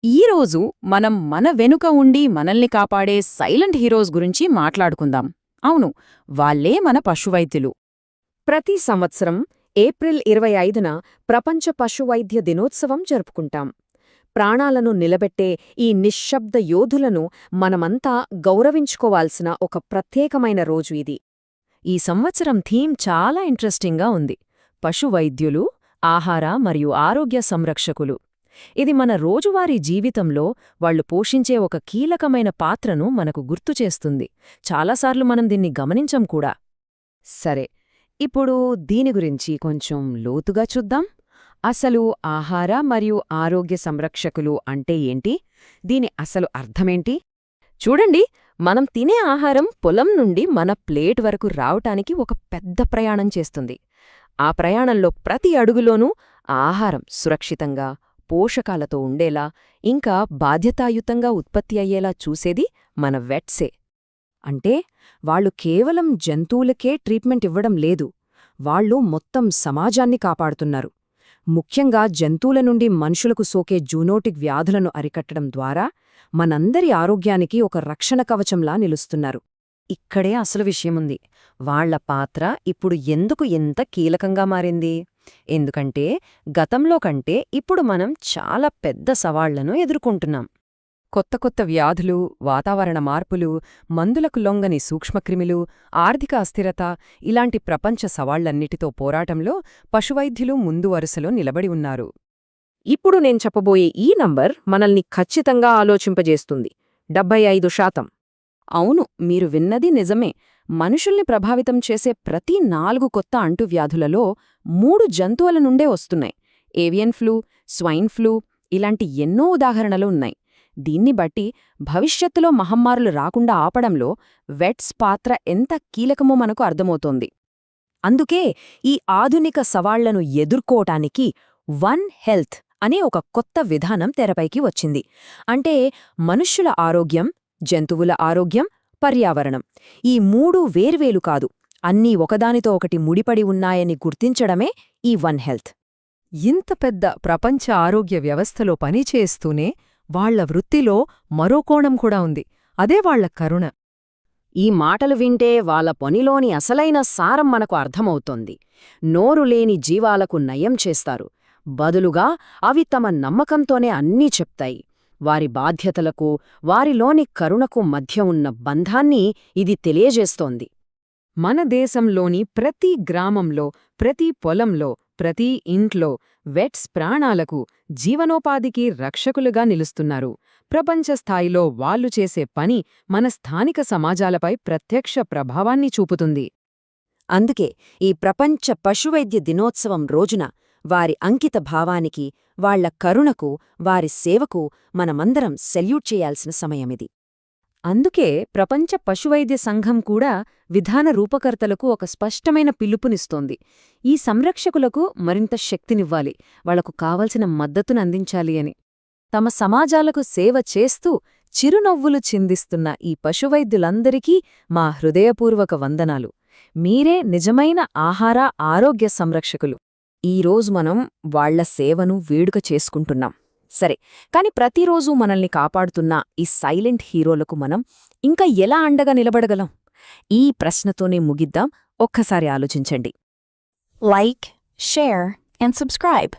ఈరోజు మనం మన వెనుక ఉండి మనల్ని కాపాడే సైలెంట్ హీరోస్ గురించి మాట్లాడుకుందాం. అవును, వాళ్ళే మన పశువైద్యులు. ప్రతి సంవత్సరం ఏప్రిల్ 25న ప్రపంచ పశువైద్య దినోత్సవం జరుపుకుంటాం. ప్రాణాలను నిలబెట్టే ఈ నిశ్శబ్ద యోధులను మనమంతా గౌరవించుకోవాల్సిన ఒక ప్రత్యేకమైన రోజు ఇది. ఈ సంవత్సరం థీమ్ చాలా ఇంట్రెస్టింగ్గా ఉంది. పశువైద్యులు, ఆహార మరియు ఆరోగ్య సంరక్షకులు. ఇది మన రోజువారీ జీవితంలో వాళ్లు పోషించే ఒక కీలకమైన పాత్రను మనకు గుర్తుచేస్తుంది. చాలాసార్లు మనం దీన్ని గమనించం కూడా. సరే, ఇప్పుడు దీని గురించి కొంచెం లోతుగా చూద్దాం. అసలు ఆహార మరియు ఆరోగ్య సంరక్షకులు అంటే ఏంటి? దీని అసలు అర్థమేంటి? చూడండి, మనం తినే ఆహారం పొలం నుండి మన ప్లేట్ వరకు రావటానికి ఒక పెద్ద ప్రయాణం చేస్తుంది. ఆ ప్రయాణంలో ప్రతి అడుగులోనూ ఆహారం సురక్షితంగా, పోషకాలతో ఉండేలా, ఇంకా బాధ్యతాయుతంగా ఉత్పత్తి అయ్యేలా చూసేది మన వెట్సే. అంటే వాళ్లు కేవలం జంతువులకే ట్రీట్మెంట్ ఇవ్వడం లేదు, వాళ్లు మొత్తం సమాజాన్ని కాపాడుతున్నారు. ముఖ్యంగా జంతువుల నుండి మనుషులకు సోకే జూనోటిక్ వ్యాధులను అరికట్టడం ద్వారా మనందరి ఆరోగ్యానికి ఒక రక్షణ కవచంలా నిలుస్తున్నారు. ఇక్కడే అసలు విషయముంది. వాళ్ల పాత్ర ఇప్పుడు ఎందుకు ఎంత కీలకంగా మారింది? ఎందుకంటే గతంలో కంటే ఇప్పుడు మనం చాలా పెద్ద సవాళ్లను ఎదుర్కొంటున్నాం. కొత్త కొత్త వ్యాధులు, వాతావరణ మార్పులు, మందులకు లొంగని సూక్ష్మక్రిములు, ఆర్థిక అస్థిరత, ఇలాంటి ప్రపంచ సవాళ్లన్నిటితో పోరాటంలో పశువైద్యులు ముందు వరుసలో నిలబడి ఉన్నారు. ఇప్పుడు నేను చెప్పబోయే ఈ నంబర్ మనల్ని ఖచ్చితంగా ఆలోచింపజేస్తుంది. 75%. అవును, మీరు విన్నది నిజమే. మనుషుల్ని ప్రభావితం చేసే ప్రతి 4 కొత్త అంటువ్యాధులలో 3 జంతువుల నుండే వస్తున్నాయి. ఏవియన్ ఫ్లూ, స్వైన్ ఫ్లూ, ఇలాంటి ఎన్నో ఉదాహరణలు ఉన్నాయి. దీన్ని బట్టి భవిష్యత్తులో మహమ్మారులు రాకుండా ఆపడంలో వెట్స్ పాత్ర ఎంత కీలకమో మనకు అర్థమవుతోంది. అందుకే ఈ ఆధునిక సవాళ్లను ఎదుర్కోటానికి వన్ హెల్త్ అనే ఒక కొత్త విధానం తెరపైకి వచ్చింది. అంటే మనుష్యుల ఆరోగ్యం, జంతువుల ఆరోగ్యం, పర్యావరణం, ఈ 3 వేర్వేలు కాదు, అన్నీ ఒకదానితో ఒకటి ముడిపడి ఉన్నాయని గుర్తించడమే ఈ వన్ హెల్త్. ఇంత పెద్ద ప్రపంచ ఆరోగ్య వ్యవస్థలో పనిచేస్తూనే వాళ్ల వృత్తిలో మరో కోణం కూడా ఉంది. అదే వాళ్ల కరుణ. ఈ మాటలు వింటే వాళ్ళ పనిలోని అసలైన సారం మనకు అర్థమవుతోంది. నోరు లేని జీవాలకు నయం చేస్తారు, బదులుగా అవి తమ నమ్మకంతోనే అన్నీ చెప్తాయి. వారి బాధ్యతలకు, వారిలోని కరుణకు మధ్య ఉన్న బంధాన్ని ఇది తెలియజేస్తోంది. మన దేశంలోని ప్రతి గ్రామంలో, ప్రతి పొలంలో, ప్రతి ఇంట్లో వెట్స్ ప్రాణాలకు, జీవనోపాధికి రక్షకులుగా నిలుస్తున్నారు. ప్రపంచ స్థాయిలో వాళ్లు చేసే పని మన స్థానిక సమాజాలపై ప్రత్యక్ష ప్రభావాన్ని చూపుతుంది. అందుకే ఈ ప్రపంచ పశువైద్య దినోత్సవం రోజున వారి అంకిత భావానికి, వాళ్ల కరుణకు, వారి సేవకు మనమందరం సెల్యూట్ చేయాల్సిన సమయమిది. అందుకే ప్రపంచ పశువైద్య సంఘం కూడా విధాన రూపకర్తలకు ఒక స్పష్టమైన పిలుపునిస్తోంది. ఈ సంరక్షకులకు మరింత శక్తినివ్వాలి, వాళ్లకు కావలసిన మద్దతునందించాలి అని. తమ సమాజాలకు సేవ చేస్తూ చిరునవ్వులు చిందిస్తున్న ఈ పశువైద్యులందరికీ మా హృదయపూర్వక వందనాలు. మీరే నిజమైన ఆహార ఆరోగ్య సంరక్షకులు. ఈరోజు మనం వాళ్ల సేవను వేడుక చేసుకుంటున్నాం. సరే, కాని ప్రతిరోజూ మనల్ని కాపాడుతున్న ఈ సైలెంట్ హీరోలకు మనం ఇంకా ఎలా అండగా నిలబడగలం? ఈ ప్రశ్నతోనే ముగిద్దాం. ఒక్కసారి ఆలోచించండి. Like, share, and subscribe.